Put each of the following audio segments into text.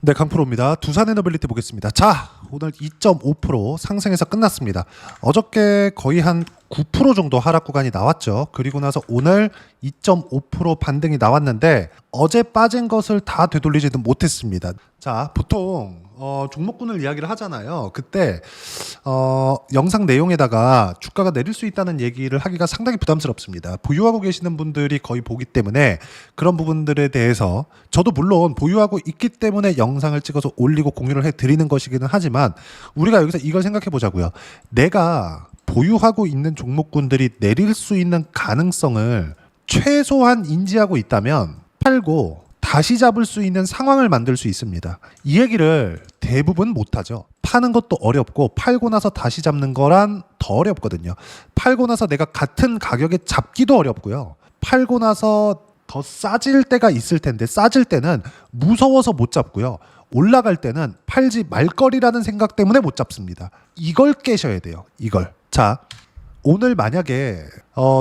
네, 강프로입니다. 두산 에너빌리티 보겠습니다. 자, 오늘 2.5% 상승해서 끝났습니다. 어저께 거의 한 9% 정도 하락 구간이 나왔죠. 그리고 나서 오늘 2.5% 반등이 나왔는데 어제 빠진 것을 다 되돌리지는 못했습니다. 자, 보통 종목군을 이야기를 하잖아요. 그때 영상 내용에다가 주가가 내릴 수 있다는 얘기를 하기가 상당히 부담스럽습니다. 보유하고 계시는 분들이 거의 보기 때문에 그런 부분들에 대해서 저도 물론 보유하고 있기 때문에 영상을 찍어서 올리고 공유를 해드리는 것이기는 하지만 우리가 여기서 이걸 생각해 보자고요. 내가 보유하고 있는 종목군들이 내릴 수 있는 가능성을 최소한 인지하고 있다면 팔고 다시 잡을 수 있는 상황을 만들 수 있습니다. 이 얘기를 대부분 못하죠. 파는 것도 어렵고 팔고 나서 다시 잡는 거란 더 어렵거든요. 팔고 나서 내가 같은 가격에 잡기도 어렵고요. 팔고 나서 더 싸질 때가 있을 텐데 싸질 때는 무서워서 못 잡고요. 올라갈 때는 팔지 말 거리라는 생각 때문에 못 잡습니다. 이걸 깨셔야 돼요. 이걸. 자, 오늘 만약에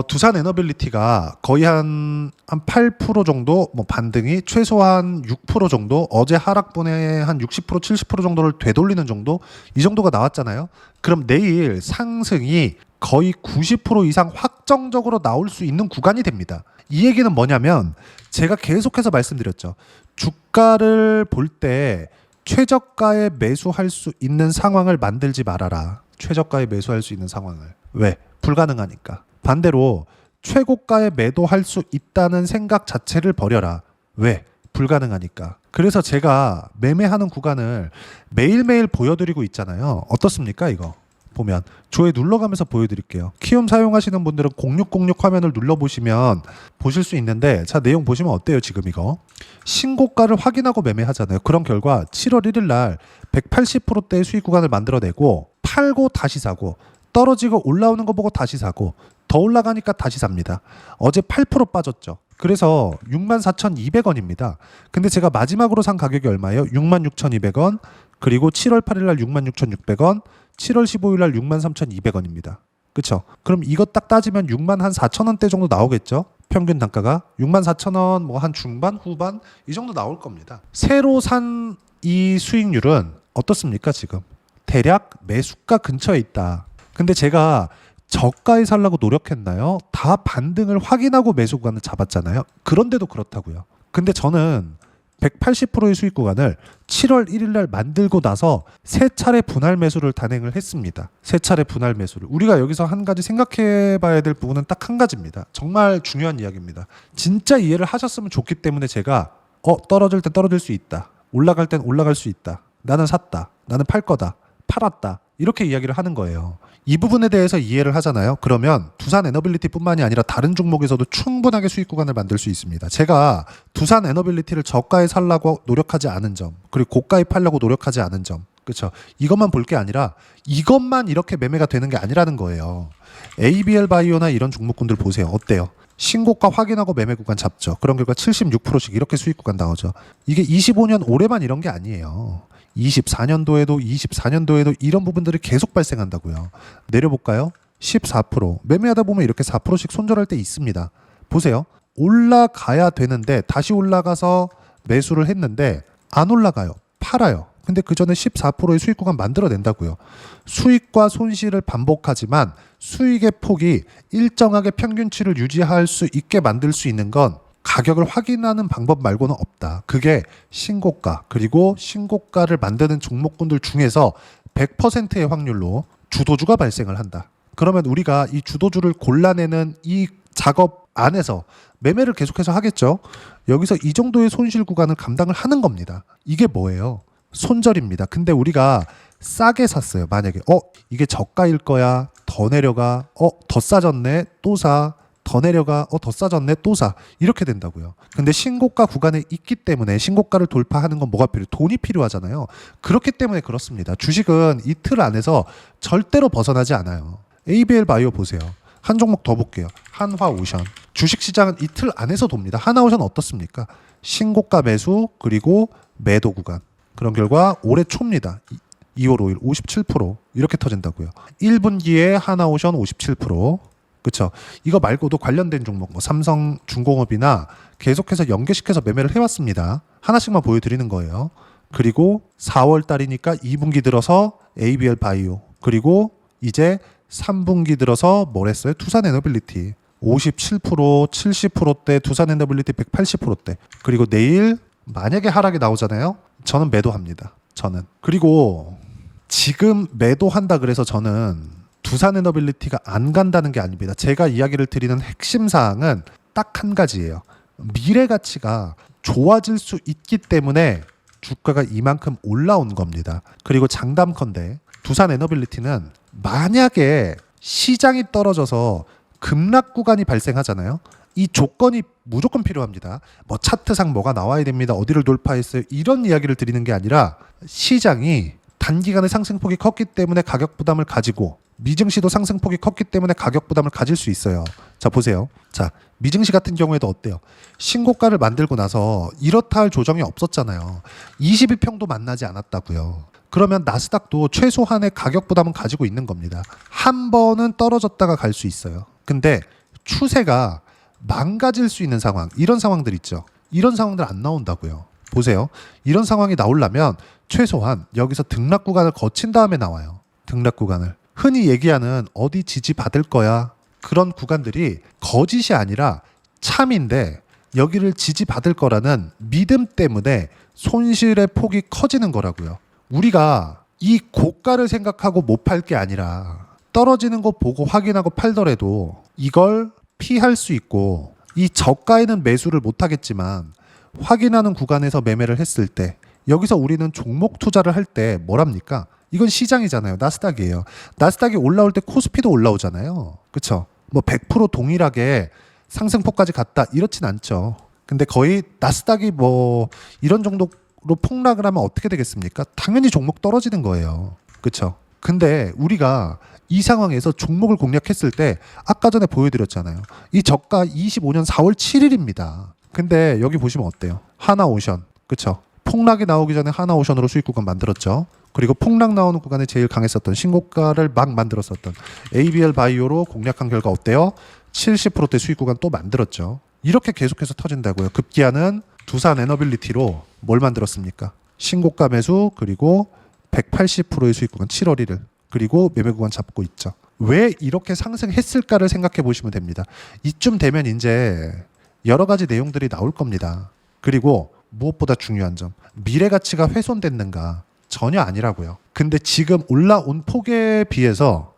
두산 에너빌리티가 거의 한 8% 정도 반등이 최소한 6% 정도 어제 하락분의 한 60% 70% 정도를 되돌리는 정도 이 정도가 나왔잖아요. 그럼 내일 상승이 거의 90% 이상 확정적으로 나올 수 있는 구간이 됩니다. 이 얘기는 뭐냐면 제가 계속해서 말씀드렸죠. 주가를 볼 때 최저가에 매수할 수 있는 상황을 만들지 말아라. 최저가에 매수할 수 있는 상황을. 왜? 불가능하니까. 반대로 최고가에 매도할 수 있다는 생각 자체를 버려라. 왜? 불가능하니까. 그래서 제가 매매하는 구간을 매일매일 보여드리고 있잖아요. 어떻습니까 이거? 보면 조회 눌러가면서 보여드릴게요. 키움 사용하시는 분들은 0606 화면을 눌러보시면 보실 수 있는데 자 내용 보시면 어때요 지금 이거? 신고가를 확인하고 매매하잖아요. 그런 결과 7월 1일 날 180%대의 수익 구간을 만들어내고 팔고 다시 사고 떨어지고 올라오는 거 보고 다시 사고 더 올라가니까 다시 삽니다. 어제 8% 빠졌죠. 그래서 64,200원입니다. 근데 제가 마지막으로 산 가격이 얼마예요? 66,200원 그리고 7월 8일 날 66,600원 7월 15일 날 63,200원입니다. 그쵸? 그럼 이거 딱 따지면 64,000원대 정도 나오겠죠? 평균 단가가 64,000원 뭐 한 중반 후반 이 정도 나올 겁니다. 새로 산 이 수익률은 어떻습니까 지금? 대략 매수가 근처에 있다. 근데 제가 저가에 살라고 노력했나요? 다 반등을 확인하고 매수 구간을 잡았잖아요. 그런데도 그렇다고요. 근데 저는 180%의 수익 구간을 7월 1일 날 만들고 나서 세 차례 분할 매수를 단행을 했습니다. 세 차례 분할 매수를. 우리가 여기서 한 가지 생각해 봐야 될 부분은 딱 한 가지입니다. 정말 중요한 이야기입니다. 진짜 이해를 하셨으면 좋기 때문에 제가 떨어질 땐 떨어질 수 있다. 올라갈 땐 올라갈 수 있다. 나는 샀다. 나는 팔 거다. 팔았다. 이렇게 이야기를 하는 거예요. 이 부분에 대해서 이해를 하잖아요. 그러면 두산 에너빌리티뿐만이 아니라 다른 종목에서도 충분하게 수익 구간을 만들 수 있습니다. 제가 두산 에너빌리티를 저가에 살려고 노력하지 않은 점, 그리고 고가에 팔려고 노력하지 않은 점, 그렇죠? 이것만 볼 게 아니라 이것만 이렇게 매매가 되는 게 아니라는 거예요. ABL 바이오나 이런 종목군들 보세요. 어때요? 신고가 확인하고 매매 구간 잡죠. 그런 결과 76%씩 이렇게 수익 구간 나오죠. 이게 25년 올해만 이런 게 아니에요. 24년도에도 이런 부분들이 계속 발생한다고요. 내려볼까요? 14%. 매매하다 보면 이렇게 4%씩 손절할 때 있습니다. 보세요. 올라가야 되는데 다시 올라가서 매수를 했는데 안 올라가요. 팔아요. 근데 그 전에 14%의 수익 구간 만들어낸다고요. 수익과 손실을 반복하지만 수익의 폭이 일정하게 평균치를 유지할 수 있게 만들 수 있는 건 가격을 확인하는 방법 말고는 없다. 그게 신고가 그리고 신고가를 만드는 종목군들 중에서 100%의 확률로 주도주가 발생을 한다. 그러면 우리가 이 주도주를 골라내는 이 작업 안에서 매매를 계속해서 하겠죠. 여기서 이 정도의 손실 구간을 감당을 하는 겁니다. 이게 뭐예요? 손절입니다. 근데 우리가 싸게 샀어요. 만약에 이게 저가일 거야. 더 내려가. 더 싸졌네. 또 사. 더 내려가 더 싸졌네 또 사 이렇게 된다고요. 근데 신고가 구간에 있기 때문에 신고가를 돌파하는 건 뭐가 필요해요? 돈이 필요하잖아요. 그렇기 때문에 그렇습니다. 주식은 이 틀 안에서 절대로 벗어나지 않아요. ABL 바이오 보세요. 한 종목 더 볼게요. 한화오션. 주식시장은 이 틀 안에서 돕니다. 한화오션 어떻습니까? 신고가 매수 그리고 매도 구간. 그런 결과 올해 초입니다. 2월 5일 57% 이렇게 터진다고요. 1분기에 한화오션 57%. 그렇죠. 이거 말고도 관련된 종목 뭐 삼성중공업이나 계속해서 연계시켜서 매매를 해왔습니다. 하나씩만 보여드리는 거예요. 그리고 4월 달이니까 2분기 들어서 ABL 바이오, 그리고 이제 3분기 들어서 뭘 했어요? 두산 에너빌리티 57%, 70%대, 두산 에너빌리티 180%대. 그리고 내일 만약에 하락이 나오잖아요. 저는 매도합니다. 저는. 그리고 지금 매도한다 그래서 저는 두산 에너빌리티가 안 간다는 게 아닙니다. 제가 이야기를 드리는 핵심 사항은 딱 한 가지예요. 미래 가치가 좋아질 수 있기 때문에 주가가 이만큼 올라온 겁니다. 그리고 장담컨대 두산 에너빌리티는 만약에 시장이 떨어져서 급락 구간이 발생하잖아요. 이 조건이 무조건 필요합니다. 뭐 차트상 뭐가 나와야 됩니다. 어디를 돌파했어요. 이런 이야기를 드리는 게 아니라 시장이 단기간에 상승폭이 컸기 때문에 가격 부담을 가지고 미증시도 상승폭이 컸기 때문에 가격 부담을 가질 수 있어요. 자 보세요. 자 미증시 같은 경우에도 어때요? 신고가를 만들고 나서 이렇다 할 조정이 없었잖아요. 22평도 만나지 않았다고요. 그러면 나스닥도 최소한의 가격 부담은 가지고 있는 겁니다. 한 번은 떨어졌다가 갈 수 있어요. 근데 추세가 망가질 수 있는 상황, 이런 상황들 있죠. 이런 상황들 안 나온다고요. 보세요. 이런 상황이 나오려면 최소한 여기서 등락 구간을 거친 다음에 나와요. 등락 구간을. 흔히 얘기하는 어디 지지받을 거야. 그런 구간들이 거짓이 아니라 참인데 여기를 지지받을 거라는 믿음 때문에 손실의 폭이 커지는 거라고요. 우리가 이 고가를 생각하고 못 팔 게 아니라 떨어지는 거 보고 확인하고 팔더라도 이걸 피할 수 있고 이 저가에는 매수를 못 하겠지만 확인하는 구간에서 매매를 했을 때 여기서 우리는 종목 투자를 할 때 뭐랍니까? 이건 시장이잖아요. 나스닥이에요. 나스닥이 올라올 때 코스피도 올라오잖아요. 그렇죠? 뭐 100% 동일하게 상승폭까지 갔다 이렇진 않죠. 근데 거의 나스닥이 뭐 이런 정도로 폭락을 하면 어떻게 되겠습니까? 당연히 종목 떨어지는 거예요. 그렇죠? 근데 우리가 이 상황에서 종목을 공략했을 때 아까 전에 보여드렸잖아요. 이 저가 25년 4월 7일입니다. 근데 여기 보시면 어때요? 하나오션. 그렇죠? 폭락이 나오기 전에 하나오션으로 수익 구간 만들었죠. 그리고 폭락 나오는 구간에 제일 강했었던 신고가를 막 만들었었던 ABL 바이오로 공략한 결과 어때요? 70%대 수익 구간 또 만들었죠. 이렇게 계속해서 터진다고요. 급기야는 두산 에너빌리티로 뭘 만들었습니까? 신고가 매수 그리고 180%의 수익 구간 7월 1일 그리고 매매 구간 잡고 있죠. 왜 이렇게 상승했을까를 생각해 보시면 됩니다. 이쯤 되면 이제 여러 가지 내용들이 나올 겁니다. 그리고 무엇보다 중요한 점, 미래 가치가 훼손됐는가? 전혀 아니라고요. 근데 지금 올라온 폭에 비해서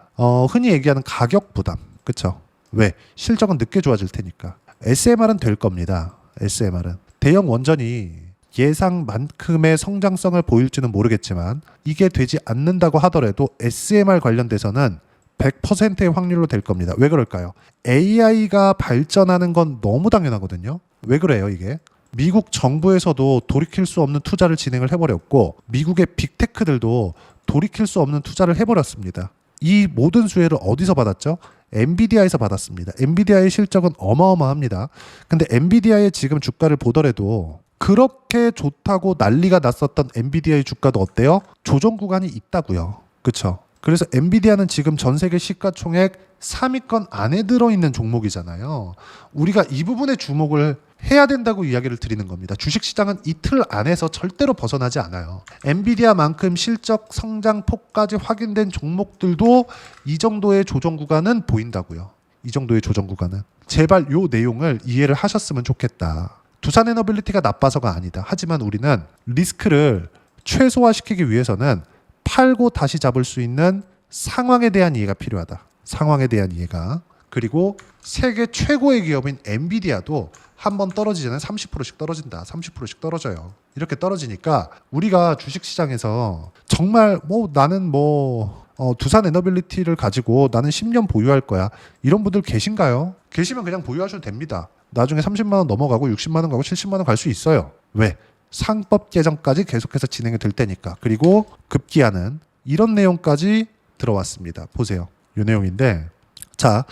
흔히 얘기하는 가격 부담, 그렇죠? 왜? 실적은 늦게 좋아질 테니까. SMR은 될 겁니다. SMR은 대형 원전이 예상만큼의 성장성을 보일지는 모르겠지만 이게 되지 않는다고 하더라도 SMR 관련돼서는 100%의 확률로 될 겁니다. 왜 그럴까요? AI가 발전하는 건 너무 당연하거든요. 왜 그래요 이게? 미국 정부에서도 돌이킬 수 없는 투자를 진행을 해버렸고 미국의 빅테크들도 돌이킬 수 없는 투자를 해버렸습니다. 이 모든 수혜를 어디서 받았죠? 엔비디아에서 받았습니다. 엔비디아의 실적은 어마어마합니다. 근데 엔비디아의 지금 주가를 보더라도 그렇게 좋다고 난리가 났었던 엔비디아의 주가도 어때요? 조정 구간이 있다고요. 그렇죠? 그래서 엔비디아는 지금 전 세계 시가총액 3위권 안에 들어있는 종목이잖아요. 우리가 이 부분에 주목을 해야 된다고 이야기를 드리는 겁니다. 주식시장은 이 틀 안에서 절대로 벗어나지 않아요. 엔비디아만큼 실적 성장폭까지 확인된 종목들도 이 정도의 조정 구간은 보인다고요. 이 정도의 조정 구간은. 제발 요 내용을 이해를 하셨으면 좋겠다. 두산 에너빌리티가 나빠서가 아니다. 하지만 우리는 리스크를 최소화시키기 위해서는 팔고 다시 잡을 수 있는 상황에 대한 이해가 필요하다. 상황에 대한 이해가. 그리고 세계 최고의 기업인 엔비디아도 한 번 떨어지잖아요. 30%씩 떨어진다. 30%씩 떨어져요. 이렇게 떨어지니까 우리가 주식시장에서 정말 나는 두산 에너빌리티를 가지고 나는 10년 보유할 거야. 이런 분들 계신가요? 계시면 그냥 보유하셔도 됩니다. 나중에 30만 원 넘어가고 60만 원 가고 70만 원 갈 수 있어요. 왜? 상법 개정까지 계속해서 진행이 될 테니까. 그리고 급기야는 이런 내용까지 들어왔습니다. 보세요. 이 내용인데 자,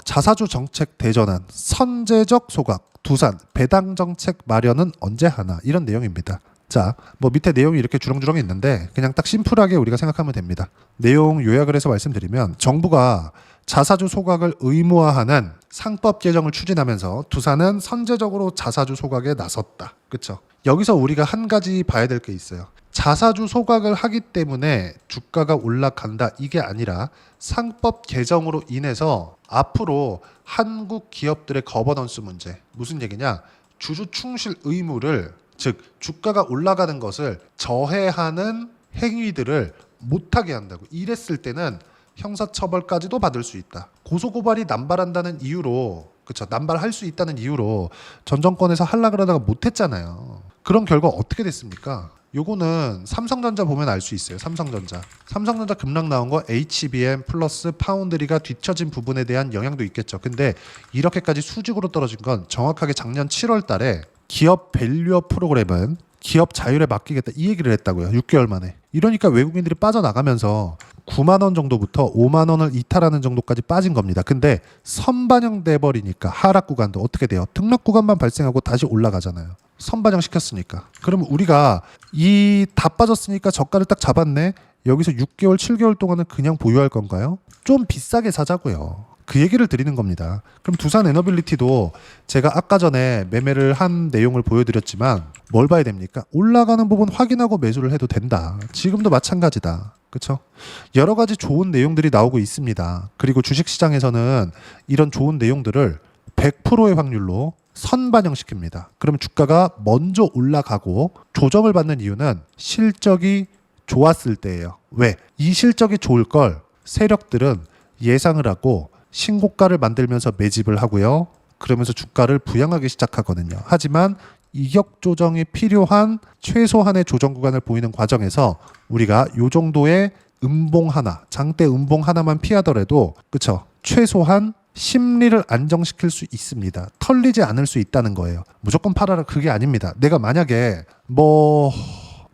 자사주 정책 대전환, 선제적 소각, 두산, 배당 정책 마련은 언제 하나 이런 내용입니다. 자, 밑에 내용이 이렇게 주렁주렁 있는데 그냥 딱 심플하게 우리가 생각하면 됩니다. 내용 요약을 해서 말씀드리면 정부가 자사주 소각을 의무화하는 상법 개정을 추진하면서 두산은 선제적으로 자사주 소각에 나섰다. 그렇죠? 여기서 우리가 한 가지 봐야 될 게 있어요. 자사주 소각을 하기 때문에 주가가 올라간다 이게 아니라 상법 개정으로 인해서 앞으로 한국 기업들의 거버넌스 문제, 무슨 얘기냐, 주주 충실 의무를, 즉 주가가 올라가는 것을 저해하는 행위들을 못하게 한다고. 이랬을 때는 형사처벌까지도 받을 수 있다. 고소고발이 남발한다는 이유로, 그렇죠, 남발할 수 있다는 이유로 전 정권에서 하려고 그러다가 못했잖아요. 그런 결과 어떻게 됐습니까? 요거는 삼성전자 보면 알 수 있어요. 삼성전자 급락 나온 거 HBM 플러스 파운드리가 뒤처진 부분에 대한 영향도 있겠죠. 근데 이렇게까지 수직으로 떨어진 건 정확하게 작년 7월 달에 기업 밸류업 프로그램은 기업 자율에 맡기겠다 이 얘기를 했다고요. 6개월 만에. 이러니까 외국인들이 빠져나가면서 9만 원 정도부터 5만 원을 이탈하는 정도까지 빠진 겁니다. 근데 선반영돼 버리니까 하락 구간도 어떻게 돼요? 등락 구간만 발생하고 다시 올라가잖아요. 선반영 시켰으니까. 그러면 우리가 이 다 빠졌으니까 저가를 딱 잡았네. 여기서 6개월, 7개월 동안은 그냥 보유할 건가요? 좀 비싸게 사자고요. 그 얘기를 드리는 겁니다. 그럼 두산 에너빌리티도 제가 아까 전에 매매를 한 내용을 보여드렸지만 뭘 봐야 됩니까? 올라가는 부분 확인하고 매수를 해도 된다. 지금도 마찬가지다. 그렇죠? 여러 가지 좋은 내용들이 나오고 있습니다. 그리고 주식시장에서는 이런 좋은 내용들을 100%의 확률로 선반영시킵니다. 그러면 주가가 먼저 올라가고 조정을 받는 이유는 실적이 좋았을 때예요. 왜? 이 실적이 좋을 걸 세력들은 예상을 하고 신고가를 만들면서 매집을 하고요. 그러면서 주가를 부양하기 시작하거든요. 하지만 이격 조정이 필요한 최소한의 조정 구간을 보이는 과정에서 우리가 요 정도의 음봉 하나, 장대 음봉 하나만 피하더라도, 그쵸, 최소한 심리를 안정시킬 수 있습니다. 털리지 않을 수 있다는 거예요. 무조건 팔아라 그게 아닙니다. 내가 만약에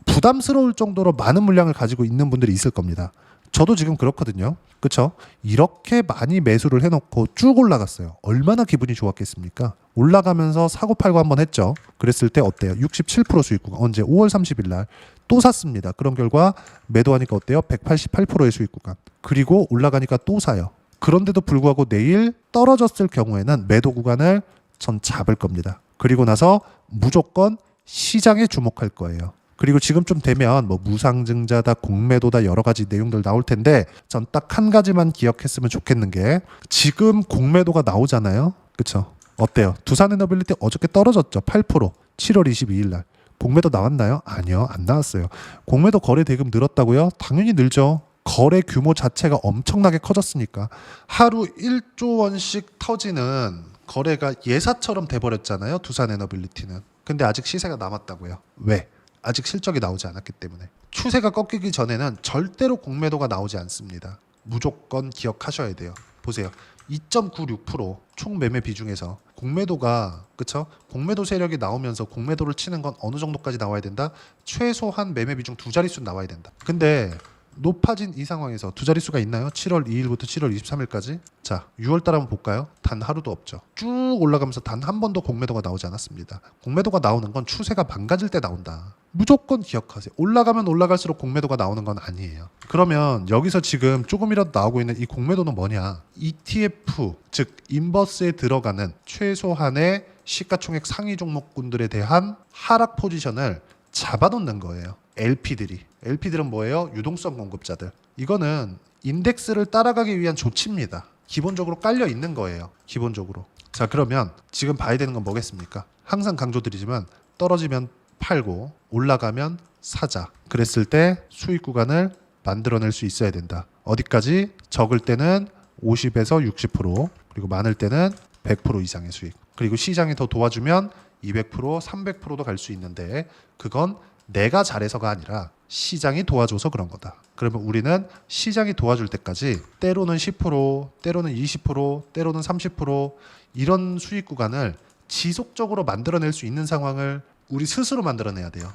부담스러울 정도로 많은 물량을 가지고 있는 분들이 있을 겁니다. 저도 지금 그렇거든요. 그렇죠? 이렇게 많이 매수를 해놓고 쭉 올라갔어요. 얼마나 기분이 좋았겠습니까? 올라가면서 사고 팔고 한번 했죠. 그랬을 때 어때요? 67% 수익구간. 언제? 5월 30일 날 또 샀습니다. 그런 결과 매도하니까 어때요? 188%의 수익구간. 그리고 올라가니까 또 사요. 그런데도 불구하고 내일 떨어졌을 경우에는 매도 구간을 전 잡을 겁니다. 그리고 나서 무조건 시장에 주목할 거예요. 그리고 지금 좀 되면 무상증자다, 공매도다 여러 가지 내용들 나올 텐데 전 딱 한 가지만 기억했으면 좋겠는 게 지금 공매도가 나오잖아요. 그렇죠? 어때요? 두산에너빌리티 어저께 떨어졌죠. 8% 7월 22일 날. 공매도 나왔나요? 아니요. 안 나왔어요. 공매도 거래 대금 늘었다고요? 당연히 늘죠. 거래 규모 자체가 엄청나게 커졌으니까. 하루 1조 원씩 터지는 거래가 예사처럼 돼버렸잖아요. 두산에너빌리티는. 근데 아직 시세가 남았다고요. 왜? 아직 실적이 나오지 않았기 때문에. 추세가 꺾이기 전에는 절대로 공매도가 나오지 않습니다. 무조건 기억하셔야 돼요. 보세요. 2.96% 총 매매 비중에서 공매도가, 그쵸? 공매도 세력이 나오면서 공매도를 치는 건 어느 정도까지 나와야 된다? 최소한 매매 비중 2자릿수 나와야 된다. 근데 높아진 이 상황에서 2자릿수가 있나요? 7월 2일부터 7월 23일까지. 자, 6월달 한번 볼까요? 단 하루도 없죠. 쭉 올라가면서 단 한 번도 공매도가 나오지 않았습니다. 공매도가 나오는 건 추세가 망가질 때 나온다. 무조건 기억하세요. 올라가면 올라갈수록 공매도가 나오는 건 아니에요. 그러면 여기서 지금 조금이라도 나오고 있는 이 공매도는 뭐냐? ETF, 즉 인버스에 들어가는 최소한의 시가총액 상위 종목군들에 대한 하락 포지션을 잡아놓는 거예요. LP들은 뭐예요? 유동성 공급자들. 이거는 인덱스를 따라가기 위한 조치입니다. 기본적으로 깔려 있는 거예요. 기본적으로. 자, 그러면 지금 봐야 되는 건 뭐겠습니까? 항상 강조드리지만 떨어지면 팔고 올라가면 사자. 그랬을 때 수익 구간을 만들어낼 수 있어야 된다. 어디까지? 적을 때는 50에서 60%, 그리고 많을 때는 100% 이상의 수익. 그리고 시장이 더 도와주면 200%, 300%도 갈 수 있는데 그건 내가 잘해서가 아니라 시장이 도와줘서 그런 거다. 그러면 우리는 시장이 도와줄 때까지 때로는 10%, 때로는 20%, 때로는 30% 이런 수익 구간을 지속적으로 만들어낼 수 있는 상황을 우리 스스로 만들어내야 돼요.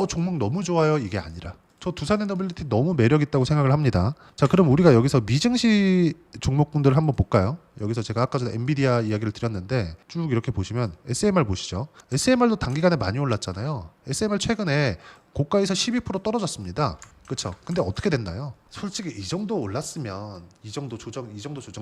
종목 너무 좋아요 이게 아니라 저 두산에너빌리티 너무 매력 있다고 생각을 합니다. 자, 그럼 우리가 여기서 미증시 종목군들을 한번 볼까요? 여기서 제가 아까 전에 엔비디아 이야기를 드렸는데 쭉 이렇게 보시면 SMR 보시죠. SMR도 단기간에 많이 올랐잖아요. SMR 최근에 고가에서 12% 떨어졌습니다. 그렇죠? 근데 어떻게 됐나요? 솔직히 이 정도 올랐으면 이 정도 조정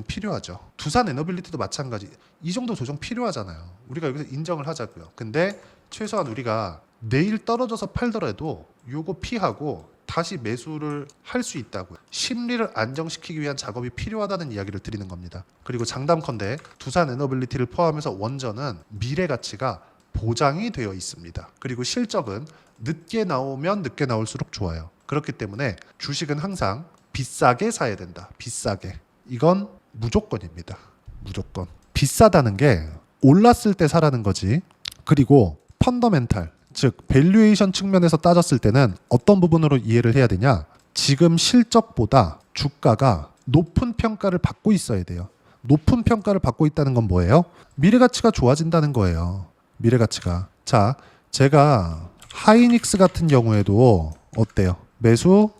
필요하죠. 두산에너빌리티도 마찬가지. 이 정도 조정 필요하잖아요. 우리가 여기서 인정을 하자고요. 근데 최소한 우리가 내일 떨어져서 팔더라도 요거 피하고 다시 매수를 할 수 있다고요. 심리를 안정시키기 위한 작업이 필요하다는 이야기를 드리는 겁니다. 그리고 장담컨대 두산 에너빌리티를 포함해서 원전은 미래 가치가 보장이 되어 있습니다. 그리고 실적은 늦게 나오면 늦게 나올수록 좋아요. 그렇기 때문에 주식은 항상 비싸게 사야 된다. 비싸게. 이건 무조건입니다. 무조건. 비싸다는 게 올랐을 때 사라는 거지. 그리고 펀더멘탈, 즉 밸류에이션 측면에서 따졌을 때는 어떤 부분으로 이해를 해야 되냐? 지금 실적보다 주가가 높은 평가를 받고 있어야 돼요. 높은 평가를 받고 있다는 건 뭐예요? 미래 가치가 좋아진다는 거예요. 미래 가치가. 자, 제가 하이닉스 같은 경우에도 어때요?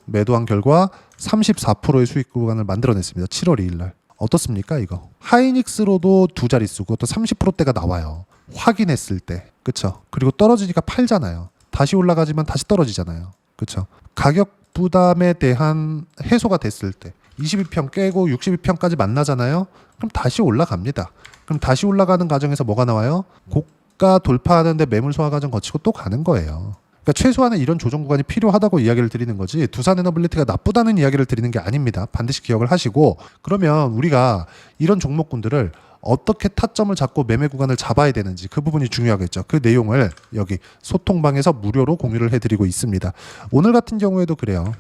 매도한 결과 34%의 수익 구간을 만들어냈습니다. 7월 2일 날. 어떻습니까, 이거? 하이닉스로도 두 자릿수, 그것도 30%대가 나와요. 확인했을 때. 그쵸? 그리고 떨어지니까 팔잖아요. 다시 올라가지만 다시 떨어지잖아요. 그쵸? 가격 부담에 대한 해소가 됐을 때 22평 깨고 62평까지 만나잖아요. 그럼 다시 올라갑니다. 그럼 다시 올라가는 과정에서 뭐가 나와요? 고가 돌파하는데 매물 소화 과정 거치고 또 가는 거예요. 그러니까 최소한의 이런 조정 구간이 필요하다고 이야기를 드리는 거지 두산 에너빌리티가 나쁘다는 이야기를 드리는 게 아닙니다. 반드시 기억을 하시고 그러면 우리가 이런 종목군들을 어떻게 타점을 잡고 매매 구간을 잡아야 되는지 그 부분이 중요하겠죠. 그 내용을 여기 소통방에서 무료로 공유를 해드리고 있습니다. 오늘 같은 경우에도 그래요.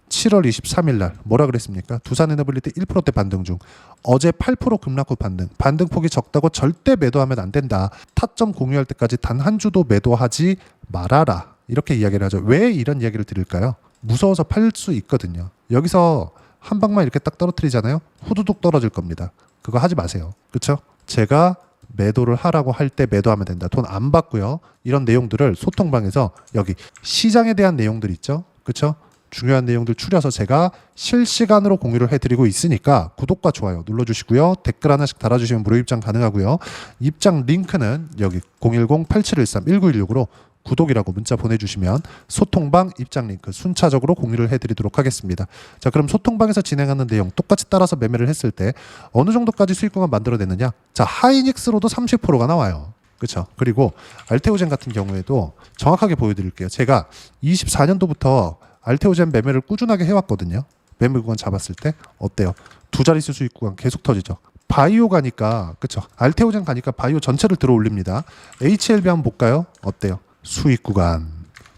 7월 23일 날 뭐라 그랬습니까? 두산 에너빌리티 1%대 반등 중. 어제 8% 급락 후 반등. 반등폭이 적다고 절대 매도하면 안 된다. 타점 공유할 때까지 단 한 주도 매도하지 말아라. 이렇게 이야기를 하죠. 왜 이런 이야기를 드릴까요? 무서워서 팔 수 있거든요. 여기서 한 방만 이렇게 딱 떨어뜨리잖아요. 후두둑 떨어질 겁니다. 그거 하지 마세요. 그렇죠? 제가 매도를 하라고 할 때 매도하면 된다. 돈 안 받고요. 이런 내용들을 소통방에서 여기 시장에 대한 내용들 있죠? 그렇죠? 중요한 내용들 추려서 제가 실시간으로 공유를 해드리고 있으니까 구독과 좋아요 눌러주시고요. 댓글 하나씩 달아주시면 무료 입장 가능하고요. 입장 링크는 여기 010-8713-1916으로 구독이라고 문자 보내주시면 소통방 입장 링크 순차적으로 공유를 해드리도록 하겠습니다. 자, 그럼 소통방에서 진행하는 내용 똑같이 따라서 매매를 했을 때 어느 정도까지 수익 구간 만들어내느냐? 자, 하이닉스로도 30%가 나와요. 그렇죠? 그리고 알테오젠 같은 경우에도 정확하게 보여드릴게요. 제가 24년도부터 알테오젠 매매를 꾸준하게 해왔거든요. 매매 구간 잡았을 때 어때요? 두 자릿수 수익 구간 계속 터지죠. 바이오 가니까 그렇죠? 알테오젠 가니까 바이오 전체를 들어 올립니다. HLB 한번 볼까요? 어때요? 수익 구간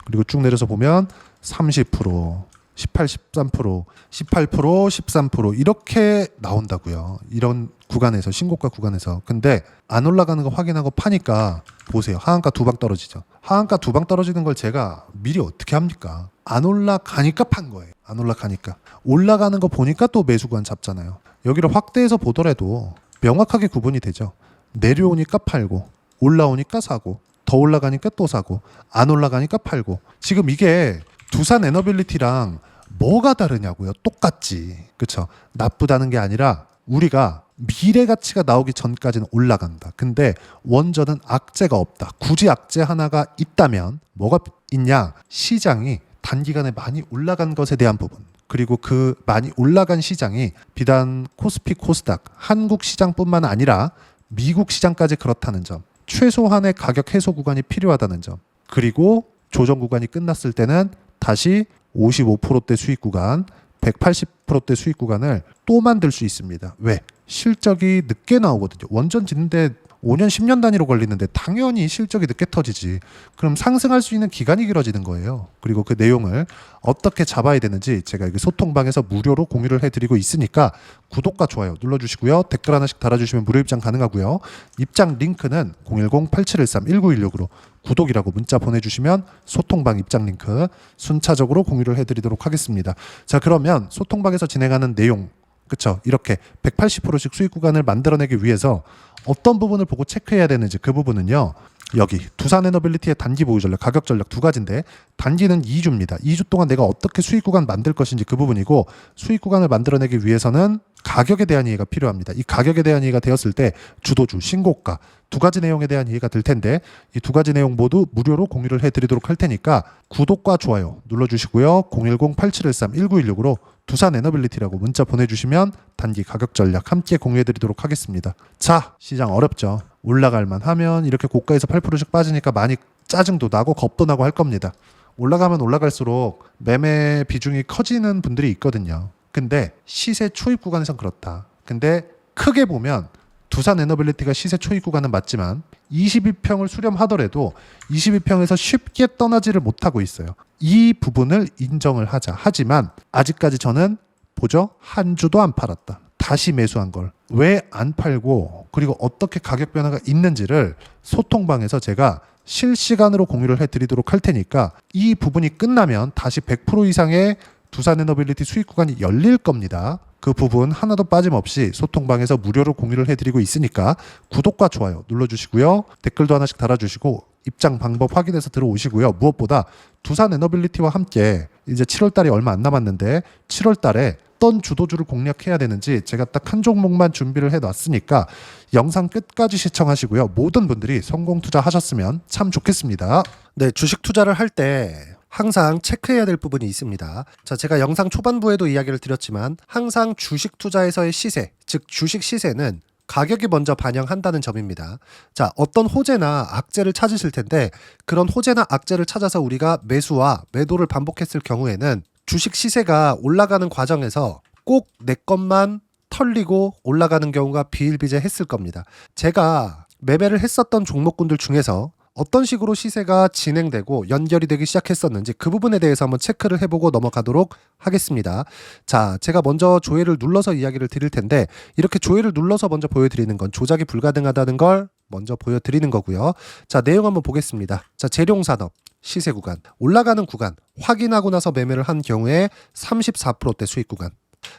그리고 쭉 내려서 보면 30%, 18, 13%, 18%, 13% 이렇게 나온다고요. 이런 구간에서 신고가 구간에서. 근데 안 올라가는 거 확인하고 파니까 보세요. 하한가 두 방 떨어지죠. 하한가 두 방 떨어지는 걸 제가 미리 어떻게 합니까? 안 올라가니까 판 거예요. 안 올라가니까. 올라가는 거 보니까 또 매수 구간 잡잖아요. 여기를 확대해서 보더라도 명확하게 구분이 되죠. 내려오니까 팔고 올라오니까 사고 더 올라가니까 또 사고 안 올라가니까 팔고. 지금 이게 두산 에너빌리티랑 뭐가 다르냐고요. 똑같지. 그렇죠? 나쁘다는 게 아니라 우리가 미래 가치가 나오기 전까지는 올라간다. 근데 원전은 악재가 없다. 굳이 악재 하나가 있다면 뭐가 있냐? 시장이 단기간에 많이 올라간 것에 대한 부분. 그리고 그 많이 올라간 시장이 비단 코스피 코스닥 한국 시장뿐만 아니라 미국 시장까지 그렇다는 점. 최소한의 가격 해소 구간이 필요하다는 점. 그리고 조정 구간이 끝났을 때는 다시 55%대 수익 구간, 180%대 수익 구간을 또 만들 수 있습니다. 왜? 실적이 늦게 나오거든요. 원전 짓는데 5년, 10년 단위로 걸리는데 당연히 실적이 늦게 터지지. 그럼 상승할 수 있는 기간이 길어지는 거예요. 그리고 그 내용을 어떻게 잡아야 되는지 제가 여기 소통방에서 무료로 공유를 해드리고 있으니까 구독과 좋아요 눌러주시고요. 댓글 하나씩 달아주시면 무료 입장 가능하고요. 입장 링크는 010-8713-1916으로 구독이라고 문자 보내주시면 소통방 입장 링크 순차적으로 공유를 해드리도록 하겠습니다. 자, 그러면 소통방에서 진행하는 내용 그렇죠. 이렇게 180%씩 수익 구간을 만들어내기 위해서 어떤 부분을 보고 체크해야 되는지 그 부분은요. 여기 두산 에너빌리티의 단기 보유 전략, 가격 전략 두 가지인데 단기는 2주입니다. 2주 동안 내가 어떻게 수익 구간 만들 것인지 그 부분이고 수익 구간을 만들어내기 위해서는 가격에 대한 이해가 필요합니다. 이 가격에 대한 이해가 되었을 때 주도주, 신고가 두 가지 내용에 대한 이해가 될 텐데 이 두 가지 내용 모두 무료로 공유를 해드리도록 할 테니까 구독과 좋아요 눌러주시고요. 010-8713-1916으로 두산 에너빌리티라고 문자 보내주시면 단기 가격 전략 함께 공유해드리도록 하겠습니다. 자, 시장 어렵죠? 올라갈만 하면 이렇게 고가에서 8%씩 빠지니까 많이 짜증도 나고 겁도 나고 할 겁니다. 올라가면 올라갈수록 매매 비중이 커지는 분들이 있거든요. 근데 시세 초입 구간에선 그렇다. 근데 크게 보면 두산 에너빌리티가 시세 초입 구간은 맞지만 22평을 수렴하더라도 22평에서 쉽게 떠나지를 못하고 있어요. 이 부분을 인정을 하자. 하지만 아직까지 저는 보죠. 한 주도 안 팔았다. 다시 매수한 걸 왜 안 팔고 그리고 어떻게 가격 변화가 있는지를 소통방에서 제가 실시간으로 공유를 해드리도록 할 테니까 이 부분이 끝나면 다시 100% 이상의 두산에너빌리티 수익 구간이 열릴 겁니다. 그 부분 하나도 빠짐없이 소통방에서 무료로 공유를 해드리고 있으니까 구독과 좋아요 눌러주시고요. 댓글도 하나씩 달아주시고 입장 방법 확인해서 들어오시고요. 무엇보다 두산에너빌리티와 함께 이제 7월달이 얼마 안 남았는데 7월달에 어떤 주도주를 공략해야 되는지 제가 딱 한 종목만 준비를 해놨으니까 영상 끝까지 시청하시고요. 모든 분들이 성공 투자하셨으면 참 좋겠습니다. 네, 주식 투자를 할 때 항상 체크해야 될 부분이 있습니다. 자, 제가 영상 초반부에도 이야기를 드렸지만 항상 주식 투자에서의 시세, 즉 주식 시세는 가격이 먼저 반영한다는 점입니다. 자, 어떤 호재나 악재를 찾으실 텐데 그런 호재나 악재를 찾아서 우리가 매수와 매도를 반복했을 경우에는 주식 시세가 올라가는 과정에서 꼭 내 것만 털리고 올라가는 경우가 비일비재했을 겁니다. 제가 매매를 했었던 종목군들 중에서 어떤 식으로 시세가 진행되고 연결이 되기 시작했었는지 그 부분에 대해서 한번 체크를 해보고 넘어가도록 하겠습니다. 자, 제가 먼저 조회를 눌러서 이야기를 드릴 텐데 이렇게 조회를 눌러서 먼저 보여드리는 건 조작이 불가능하다는 걸 먼저 보여드리는 거고요. 자, 내용 한번 보겠습니다. 자, 재룡산업 시세 구간, 올라가는 구간 확인하고 나서 매매를 한 경우에 34%대 수익 구간.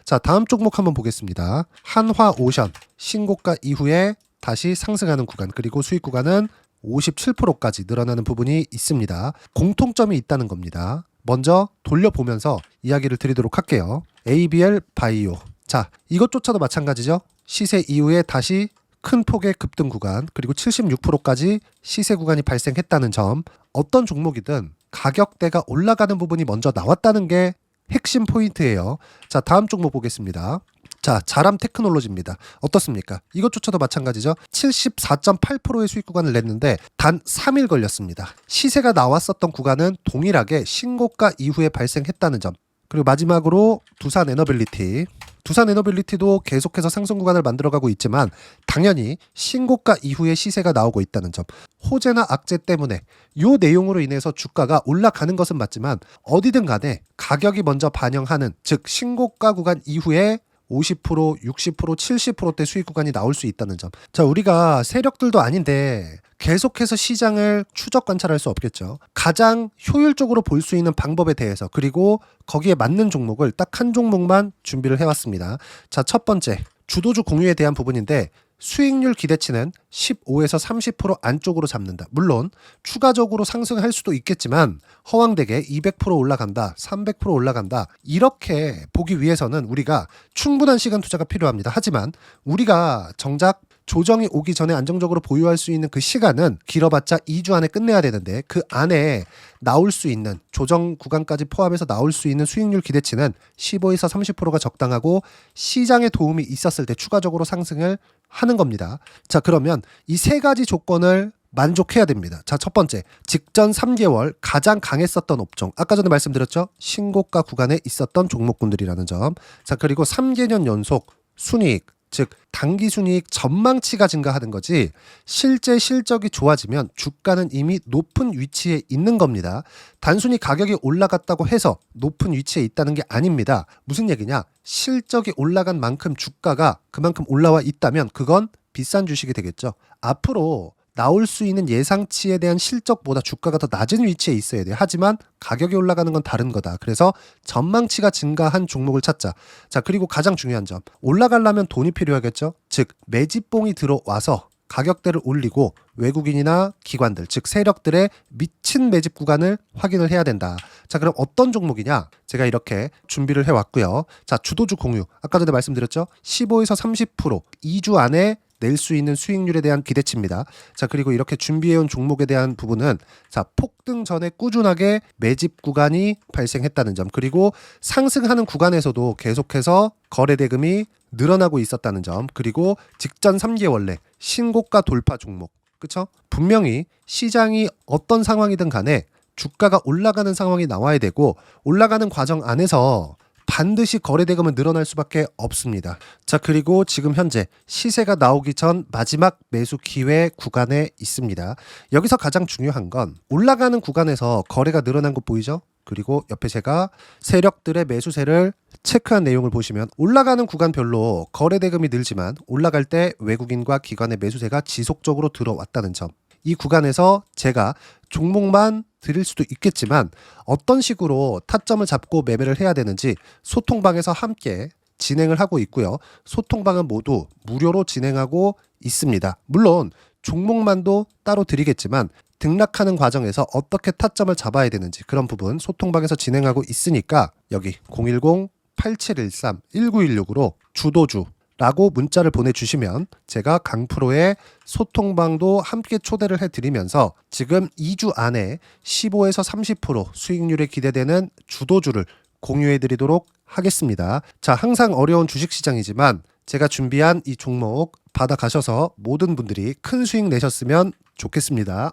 자, 다음 종목 한번 보겠습니다. 한화오션 신고가 이후에 다시 상승하는 구간, 그리고 수익 구간은 57%까지 늘어나는 부분이 있습니다. 공통점이 있다는 겁니다. 먼저 돌려보면서 이야기를 드리도록 할게요. ABL 바이오. 자, 이것조차도 마찬가지죠. 시세 이후에 다시 큰 폭의 급등 구간, 그리고 76%까지 시세 구간이 발생했다는 점. 어떤 종목이든 가격대가 올라가는 부분이 먼저 나왔다는 게 핵심 포인트예요. 자, 다음 종목 보겠습니다. 자, 자람 테크놀로지입니다. 어떻습니까? 이것조차도 마찬가지죠. 74.8%의 수익 구간을 냈는데 단 3일 걸렸습니다. 시세가 나왔었던 구간은 동일하게 신고가 이후에 발생했다는 점. 그리고 마지막으로 두산에너빌리티. 두산에너빌리티도 계속해서 상승 구간을 만들어가고 있지만 당연히 신고가 이후에 시세가 나오고 있다는 점. 호재나 악재 때문에 이 내용으로 인해서 주가가 올라가는 것은 맞지만 어디든 간에 가격이 먼저 반영하는, 즉 신고가 구간 이후에 50%, 60%, 70%대 수익 구간이 나올 수 있다는 점. 자, 우리가 세력들도 아닌데 계속해서 시장을 추적 관찰할 수 없겠죠. 가장 효율적으로 볼 수 있는 방법에 대해서, 그리고 거기에 맞는 종목을 딱 한 종목만 준비를 해왔습니다. 자, 첫 번째 주도주 공유에 대한 부분인데 수익률 기대치는 15에서 30% 안쪽으로 잡는다. 물론 추가적으로 상승할 수도 있겠지만 허황되게 200% 올라간다, 300% 올라간다, 이렇게 보기 위해서는 우리가 충분한 시간 투자가 필요합니다. 하지만 우리가 정작 조정이 오기 전에 안정적으로 보유할 수 있는 그 시간은 길어봤자 2주 안에 끝내야 되는데 그 안에 나올 수 있는 조정 구간까지 포함해서 나올 수 있는 수익률 기대치는 15에서 30%가 적당하고 시장에 도움이 있었을 때 추가적으로 상승을 하는 겁니다. 자, 그러면 이 세 가지 조건을 만족해야 됩니다. 자, 첫 번째, 직전 3개월 가장 강했었던 업종. 아까 전에 말씀드렸죠? 신고가 구간에 있었던 종목군들이라는 점. 자, 그리고 3개년 연속 순이익, 즉 단기 순이익 전망치가 증가하는 거지 실제 실적이 좋아지면 주가는 이미 높은 위치에 있는 겁니다. 단순히 가격이 올라갔다고 해서 높은 위치에 있다는 게 아닙니다. 무슨 얘기냐? 실적이 올라간 만큼 주가가 그만큼 올라와 있다면 그건 비싼 주식이 되겠죠. 앞으로 나올 수 있는 예상치에 대한 실적보다 주가가 더 낮은 위치에 있어야 돼요. 하지만 가격이 올라가는 건 다른 거다. 그래서 전망치가 증가한 종목을 찾자. 자, 그리고 가장 중요한 점. 올라가려면 돈이 필요하겠죠. 즉 매집봉이 들어와서 가격대를 올리고 외국인이나 기관들, 즉 세력들의 미친 매집 구간을 확인을 해야 된다. 자, 그럼 어떤 종목이냐? 제가 이렇게 준비를 해왔고요. 자, 주도주 공유. 아까 전에 말씀드렸죠. 15에서 30% 2주 안에 낼 수 있는 수익률에 대한 기대치입니다. 자, 그리고 이렇게 준비해온 종목에 대한 부분은 자, 폭등 전에 꾸준하게 매집 구간이 발생했다는 점, 그리고 상승하는 구간에서도 계속해서 거래 대금이 늘어나고 있었다는 점, 그리고 직전 3개월 내 신고가 돌파 종목, 그쵸? 분명히 시장이 어떤 상황이든 간에 주가가 올라가는 상황이 나와야 되고, 올라가는 과정 안에서 반드시 거래 대금은 늘어날 수밖에 없습니다. 자, 그리고 지금 현재 시세가 나오기 전 마지막 매수 기회 구간에 있습니다. 여기서 가장 중요한 건 올라가는 구간에서 거래가 늘어난 거 보이죠? 그리고 옆에 제가 세력들의 매수세를 체크한 내용을 보시면 올라가는 구간별로 거래 대금이 늘지만 올라갈 때 외국인과 기관의 매수세가 지속적으로 들어왔다는 점, 이 구간에서 제가 종목만 드릴 수도 있겠지만 어떤 식으로 타점을 잡고 매매를 해야 되는지 소통방에서 함께 진행을 하고 있고요. 소통방은 모두 무료로 진행하고 있습니다. 물론 종목만도 따로 드리겠지만 등락하는 과정에서 어떻게 타점을 잡아야 되는지 그런 부분 소통방에서 진행하고 있으니까 여기 010-8713-1916으로 주도주 라고 문자를 보내주시면 제가 강프로의 소통방도 함께 초대를 해드리면서 지금 2주 안에 15에서 30% 수익률이 기대되는 주도주를 공유해드리도록 하겠습니다. 자, 항상 어려운 주식시장이지만 제가 준비한 이 종목 받아가셔서 모든 분들이 큰 수익 내셨으면 좋겠습니다.